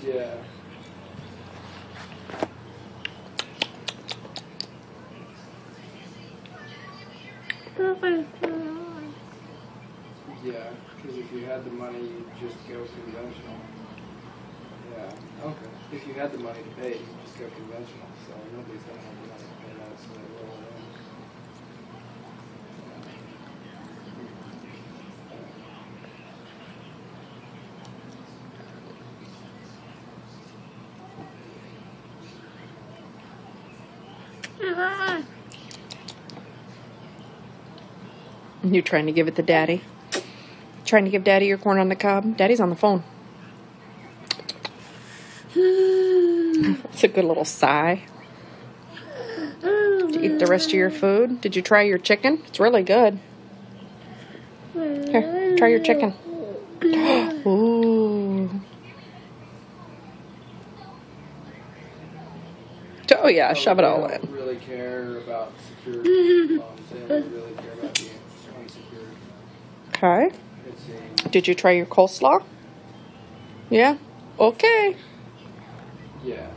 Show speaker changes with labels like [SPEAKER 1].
[SPEAKER 1] Yeah. Yeah, because if you had the money, you'd just go conventional. Yeah, okay. If you had the money to pay, you'd just go conventional. So nobody's going to have the money to pay that, so they roll it in.
[SPEAKER 2] You trying to give it to Daddy? Trying to give Daddy your corn on the cob? Daddy's on the phone. It's a good little sigh. Did you eat the rest of your food? Did you try your chicken? It's really good. Here, try your chicken. Ooh. Oh yeah, shove it all
[SPEAKER 1] They
[SPEAKER 2] in.
[SPEAKER 1] don't really care about security. They don't really care about being unsecured.
[SPEAKER 2] Okay.
[SPEAKER 1] It seems.
[SPEAKER 2] Did you try your coleslaw? Yeah? Okay.
[SPEAKER 1] Yeah.